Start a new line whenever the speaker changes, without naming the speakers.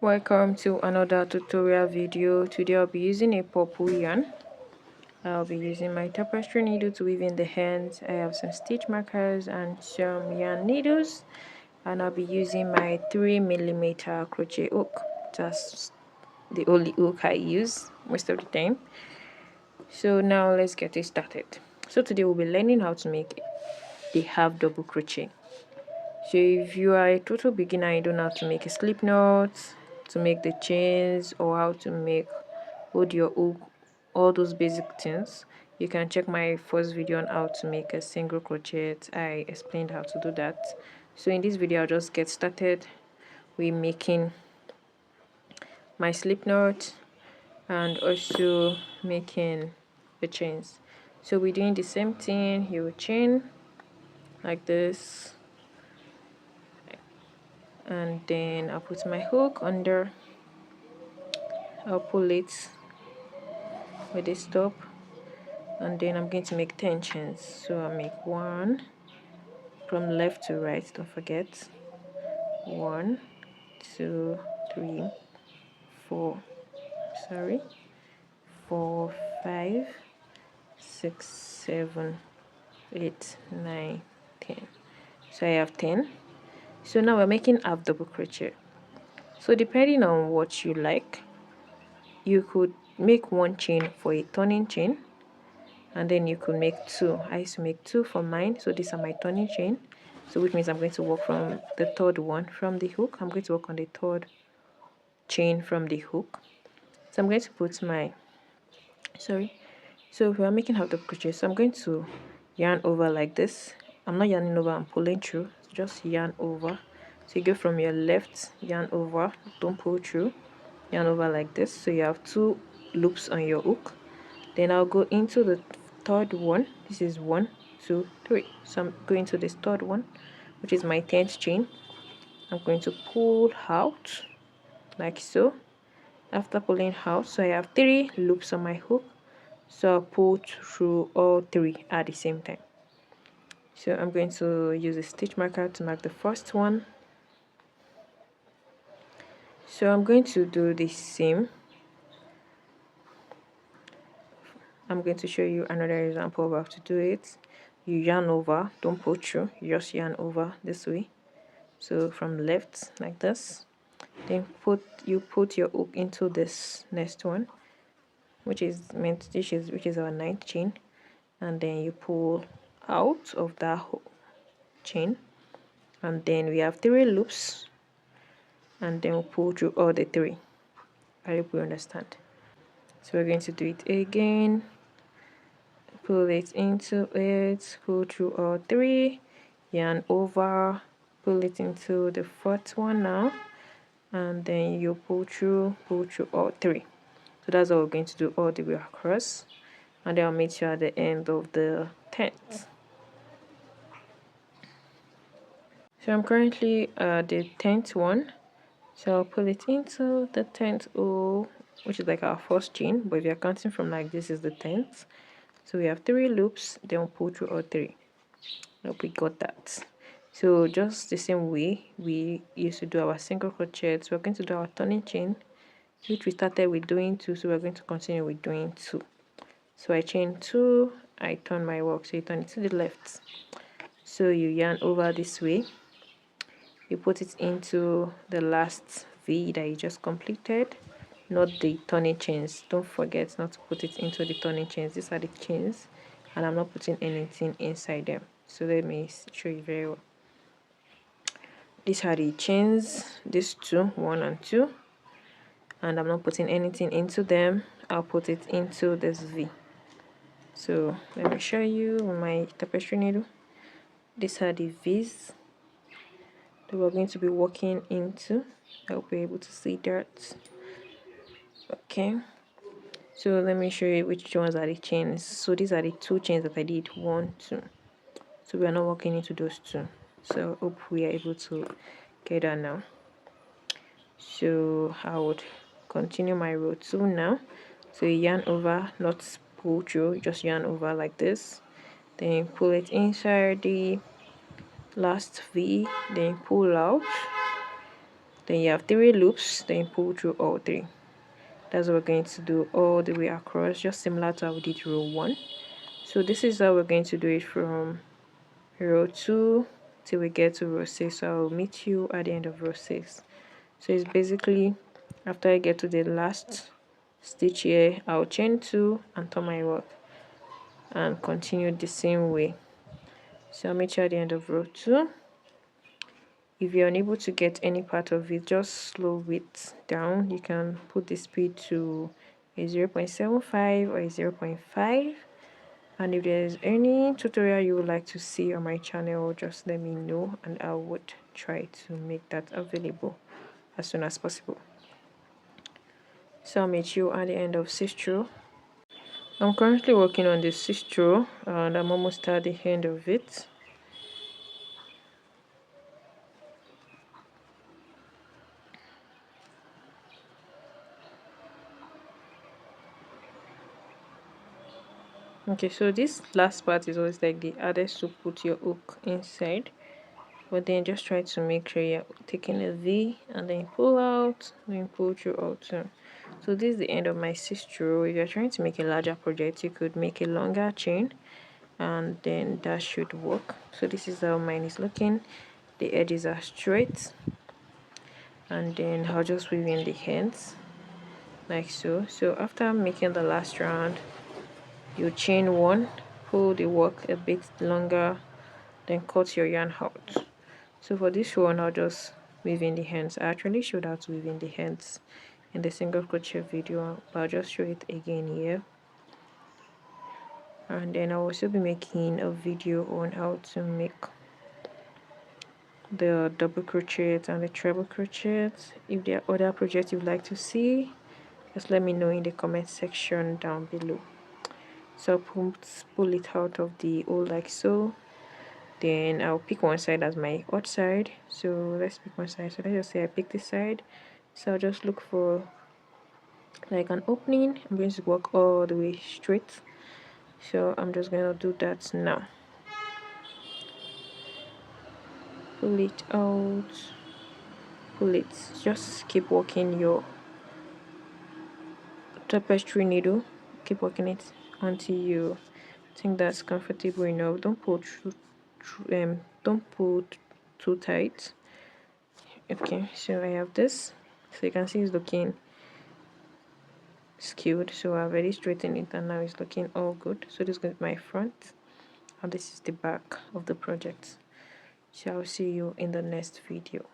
Welcome to another tutorial video. Today I'll be using a purple yarn. I'll be using my tapestry needle to weave in the hands. I have some stitch markers and some yarn needles, and I'll be using my 3mm crochet hook. That's the only hook I use most of the time. So now let's get it started. So today we'll be learning how to make the half double crochet. So if you are a total beginner, you don't know how to make a slip knot, to make the chains, or how to hold your hook, all those basic things, you can check my first video on how to make a single crochet. I explained how to do that. So in this video I'll just get started with making my slip knot and also making the chains. So we're doing the same thing. You will chain like this, and then I'll put my hook under. I'll pull it with this top, and then I'm going to make 10 chains. So I'll make 1 from left to right, don't forget. 1 2 3 4 sorry 4 5 6 7 8 9 10. So I have 10. So now we're making half double crochet. So depending on what you like, you could make 1 chain for a turning chain, and then you could make 2. I used to make 2 for mine. So these are my turning chain, so which means I'm going to work from the third one from the hook. I'm going to work on the third chain from the hook. So I'm going to put my so we are making half double crochet. So I'm going to yarn over like this. I'm not yarning over, I'm pulling through. So just yarn over. So you go from your left, yarn over, don't pull through, yarn over like this. So you have 2 loops on your hook. Then I'll go into the third one. This is 1 2 3. So I'm going to this third one, which is my 10th chain. I'm going to pull out like so. After pulling out, so I have 3 loops on my hook, so I'll pull through all 3 at the same time. So I'm going to use a stitch marker to mark the first one. So I'm going to do the same. I'm going to show you another example of how to do it. You yarn over, don't pull through, you just yarn over this way. So from left like this, then you put your hook into this next one, which is our 9th chain, and then you pull out of that chain, and then we have 3 loops, and then we'll pull through all the 3. I hope you understand. So we're going to do it again. Pull it into it, pull through all 3, yarn over, pull it into the 4th one now, and then you pull through all 3. So that's all we're going to do all the way across, and then I'll meet you at the end of the 10th. So I'm currently at the 10th one, so I'll pull it into the 10th O, which is like our first chain, but if you're counting from like this is the 10th. So we have 3 loops, then we'll pull through all 3. Hope we got that. So just the same way we used to do our single crochet, so we're going to do our turning chain, which we started with doing 2, so we're going to continue with doing 2. So I chain 2, I turn my work, so you turn it to the left. So you yarn over this way, you put it into the last V that you just completed, not the turning chains. Don't forget not to put it into the turning chains. These are the chains, and I'm not putting anything inside them. So let me show you very well. These are the chains, these 2, 1 and 2, and I'm not putting anything into them. I'll put it into this V. So let me show you with my tapestry needle. These are the V's that we're going to be working into. I hope you're able to see that. Okay, so let me show you which ones are the chains. So these are the 2 chains that I did, 1 2. So we are not working into those 2. So I hope we are able to get that now. So I would continue my row 2 now. So you yarn over, not pull through, just yarn over like this, then pull it inside the last V, then pull out Then you have 3 loops, then pull through all 3. That's what we're going to do all the way across, just similar to how we did row 1. So this is how we're going to do it from row 2 till we get to row 6. So I'll meet you at the end of row 6. So it's basically after I get to the last stitch here, I'll chain 2 and turn my work and continue the same way. So I'll meet you at the end of row 2. If you're unable to get any part of it, just slow it down. You can put the speed to a 0.75 or a 0.5. And if there's any tutorial you would like to see on my channel, just let me know and I would try to make that available as soon as possible. So I'll meet you at the end of 6th row. I'm currently working on the 6th row and I'm almost at the end of it. Okay, so this last part is always like the hardest to put your hook inside, but then just try to make sure you're taking a V and then pull out, then pull through also. So this is the end of my 6th row. If you're trying to make a larger project, you could make a longer chain and then that should work. So this is how mine is looking. The edges are straight and then I'll just weave in the ends like so. So after making the last round, you chain 1, pull the work a bit longer, then cut your yarn out. So for this one, I'll just weave in the ends. I actually showed how to weave in the ends in the single crochet video, but I'll just show it again here. And then I'll also be making a video on how to make the double crochet and the treble crochet. If there are other projects you'd like to see, just let me know in the comment section down below. So pull it out of the hole like so. Then I'll pick one side as my hot side. So let's pick one side. So let's just say I pick this side. So I'll just look for like an opening. I'm going to work all the way straight. So I'm just going to do that now. Pull it out. Pull it. Just keep working your tapestry needle. Keep working it until you think that's comfortable enough. Don't pull don't pull too tight. Okay, so I have this. So you can see it's looking skewed, so I've already straightened it and now it's looking all good. So this is my front and this is the back of the project. So I'll see you in the next video.